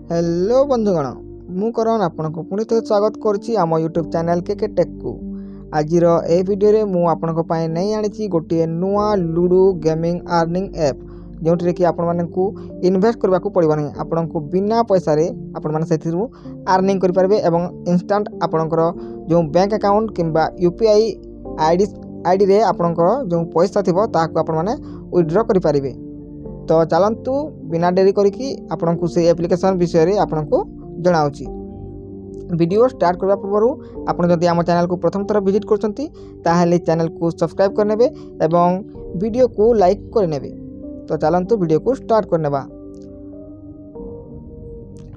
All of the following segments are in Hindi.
हेलो बंधुगण मु करण आपको पुणी थे स्वागत करुच्ची आम यूट्यूब चैनल के टेक को। आज ए वीडियो रे मु आपनको पाए नहीं आनी गोटे नुआ लूडो गेमिंग अर्निंग ऐप जो कि आपण मानू इन्वेस्ट करने को पड़ो नहीं। आपण को बिना पैसा रे आपण मैंने से अर्निंग करेंगे एवं इंस्टांट आपणकर जो बैंक अकाउंट किंबा यूपीआई आईडी रे आपणकर जो पैसा थी आपण मैंने विथड्रॉ करेंगे। तो चलतु बिना डेरी करी आपन को से एप्लिकेशन विषय रे आपन को जनाऊँगी। वीडियो स्टार्ट करने पूर्व आपन जदि आम चैनल को प्रथम थर विजिट कर चैनल को सब्सक्राइब करने एवं वीडियो को लाइक करने। तो चलतु वीडियो को स्टार्ट करने।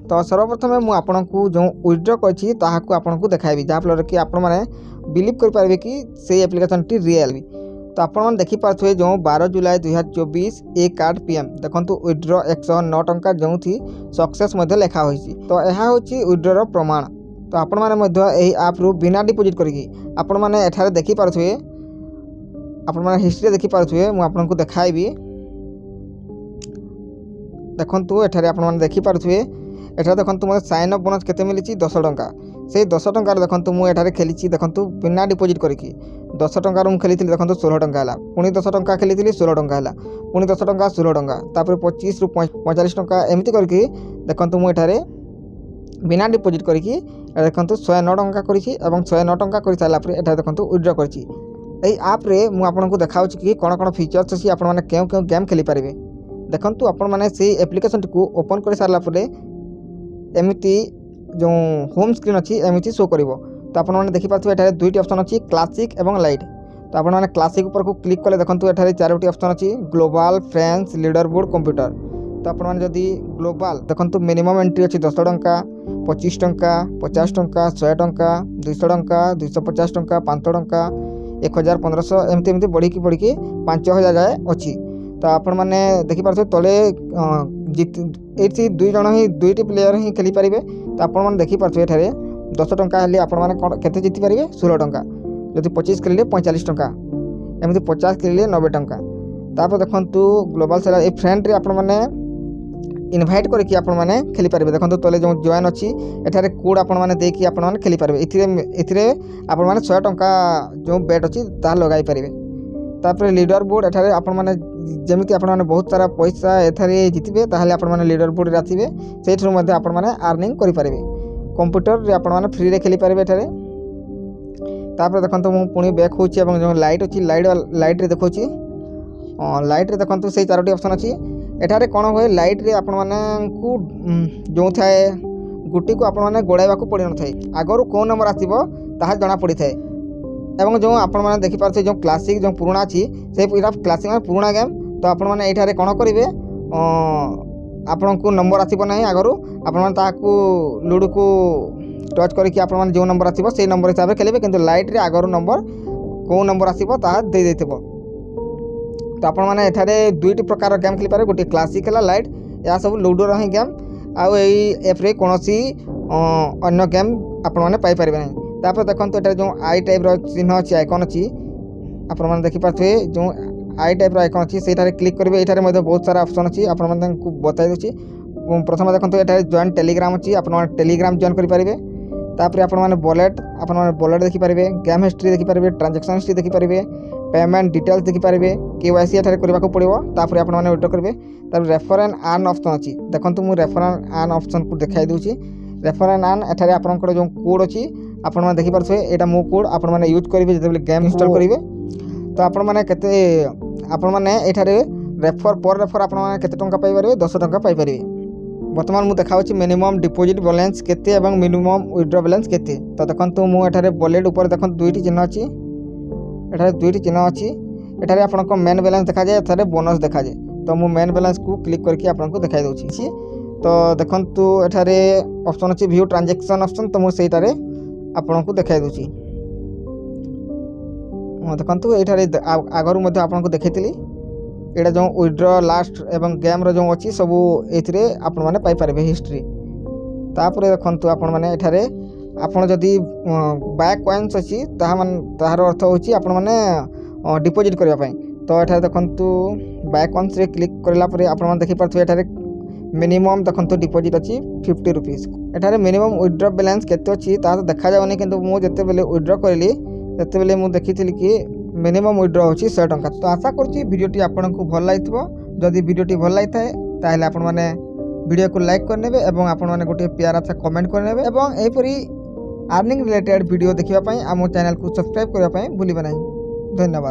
तो सर्वप्रथम मुझे आपन को जो विथड्रॉ करछि ताहाकू आपन को देखाइबी जहाँफल कि आपण मैंने बिलीव करेंगे कि से एप्लिकेशन टी रियल भी। तो आपन देखिपे जो 12 जुलाई 2024 1:08 PM देखो विथड्रॉ 109 टंका जो थी सक्सेस लिखा होइछि। तो यह हूँ विथड्रॉ प्रमाण। तो आपण मैंने आप रु बिना डिपोजिट करी आपण मैंने एठारे देखिपे आपण मैंने हिस्ट्री देखिपे मुझे आपको देखाइबी। देखो एठारे आपण मैंने देखिपे एठारे देखो मतलब साइन अप बोनस केते मिली 10 टंका। से 10 टंकार देखो मुझे खेली देखो बिना डिपोजिट करके 10 टंकार मुझे खेली देखो 16 टंका है पुणी 10 टंका खेली 16 टंका है पुणी 10 टंका 16 टंका तापर 25 रु 45 टंका एमती करके देखो मुझे बिना डिपोजिट करके देखो 109 टंका करी 109 टंका कर सारापर एठारे देखो विथड्रॉ करी। आप्रे मुझे देखा कि कौन कौन फीचर्स अच्छी आप क्यों क्यों गेम खेली पारे। देखो आपण मैंने से एप्लिकेशन को ओपन कर सारापर एमती जो होम स्क्रीन अच्छी एमती शो कर। तो आपने देखिपे ये दुईटी ऑप्शन अच्छी क्लासिक एवं लाइट। तो आपने क्लासिक ऊपर को क्लिक कले देखो ये 4टी ऑप्शन अच्छी global friends leader board computer. तो आपने जदि ग्लोबल देखो मिनिमम एंट्री अच्छी 10 टंका 25 टंका 50 टंका 100 टंका 200 टंका 250 टंका 500 टंका 1000 1500 एमती बढ़ी 5000 जाए अच्छी। तो आपण मैंने देखिपे तले ये दुई जन ही दुईटी प्लेयर ही खेली पारे। तो आपने देखिपे ये 10 टंका हेल्ले आपण मैंने केते जीति पारे 16 टंका जदि 25 खेलिले 45 टंका एमती 50 खेलिले 90 टंका। तापर देखो ग्लोबल सेलर ए फ्रेंड रे आपण मैंने इनभाइट करके आपण मैंने खेली पारे। देखो तले जो जॉइन अच्छी एठारे कोड आपण मैंने देकी आपण मैंने खेली पारे। इथिरे आपण मैंने 100 टंका जो बेट अच्छी ता लगाई पारे। तापर लीडर बोर्ड एठारे आपण मैंने जमीती आपण मैंने बहुत सारा पैसा एथारे जितबे ताहले आपण मैंने लीडर बोर्ड रे आथिबे सेठरु मध्ये आपण मैंने अर्निंग करि पारे। कंप्यूटर रे आपण मैंने फ्री रे खेली पारे एठारे। तापर देखो मु पुणी बैक होची एवं जो लाइट अच्छी लाइट रे देखोची लाइट रे देखो से 4टी ऑप्शन अच्छी एठारे कौन हुए लाइट रे आपण मैंने को जो थाए गुटी को आपण मैंने गोड़ाइबा को पड़ी न थाए आगर कौ नंबर आसीबो ताहा जना पड़ी थाए। एवं जो आपण मैंने देखि पारछे जो क्लासिक जो पुराना अच्छी से क्लासिक में पुराना गेम। तो आपण मैंने एठारे कौन करेंगे आपण को नंबर आसब ना आगु आपको लूडो को टच करके आप जो नंबर आसो से नंबर हिसाब से खेलेंगे किंतु लाइट रे आगु नंबर कौ नंबर आसो दे। तो आपण मैंने एठारे दुईटी प्रकार गेम खेली पारे गोटे क्लासिक है लाइट या सब लूडो ही गेम आउ एप्रे कौन अन्य गेम आपण मैंने पाइपर ना। तापर देखो ये जो आई टाइप चिन्ह अच्छी आइकन अच्छी आपने देखिपे जो आई टाइप आइकन अच्छी से क्लिक करेंगे। ये बहुत सारा ऑप्शन अच्छी आपको बताई दूसरी। प्रथम देखो ये जॉइन टेलीग्राम अच्छी आप टेलीग्राम जॉइन करेंगे। तापर आपने वॉलेट देखिपारे गेम हिस्ट्री देखिपारे ट्रांजेक्शन हिस्ट्री देखिपारे पेमेंट डिटेल्स देखिपारे केवाईसी एठारे करबा को पड़िबो। तापर आपने विथड्रॉ करेंगे। तापर रेफर एंड अर्न ऑप्शन अच्छी देखो मुझे रेफर एंड अर्न ऑप्शन को देखाई दूसरी। रेफर एंड अर्न एठारे आपनकर जो कोड अच्छी आपण मैंने देखिपे यहाँ मो कोड आपण मैंने यूज करेंगे जो गेम इंस्टॉल करेंगे। तो आपण मैंने केते आपण मैंने एठारे रेफर पर रेफर आपण मैंने केते टंका पाई पारे 10 टंका पाई पारे। वर्तमान मुझे देखा मिनिमम डिपोजिट बैलेंस केते एवं मिनिमम विथड्रॉ बैलेंस केते। तो देखो मुझे वॉलेट ऊपर देखो दुईटी चिन्ह अच्छी एठारे दुईटी चिन्ह अच्छी एठारे आपनको मेन बैलेंस देखा जाए एठारे बोनस देखा जाए। तो मु मेन बैलेंस को क्लिक करके आपको दिखाई दूसरी। तो देखो एठारे ऑप्शन अच्छी व्यू ट्रांजेक्शन ऑप्शन तो मुझे आपको दिखाई दूसरी। देखो ये आगु आपको देखी यहाँ जो विथड्रॉ लास्ट एवं गेम रो जो अच्छी सब ये आपण मैंने पाइपर हिस्ट्री। तापर देखो आपण मैंने एठारे आपड़ जदि बैक कॉइन्स अच्छी तार अर्थ होची आपण मैंने डिपोजिट करने। तो ये देखो बैक कॉइन्स रे क्लिक करला परे आपण मैंने देखिपे मिनिमम देखो डिपोजिट अच्छी 50 रुपीज। एठारे मिनिमम विड्रॉ बैलेंस केते अच्छी ता देखा जाउनी, किंतु मु जेतेबेले विड्रॉ करली सेतेबेले मु देखिथिली कि मिनिमम विड्रॉ होची 100 टंका। तो आशा करछि वीडियोटी आपनकु भल लागिथबो। जदि वीडियोटी भल लागिथाय ताहेले आपण माने वीडियो को लाइक करनेबे एवं आपण माने गोटे प्यारा सा कमेंट करनेबे एवं एहिपरि अर्निंग रिलेटेड वीडियो देखिबा पई आम चैनल को सब्सक्राइब करबा पई भूलिबे नाही। धन्यवाद।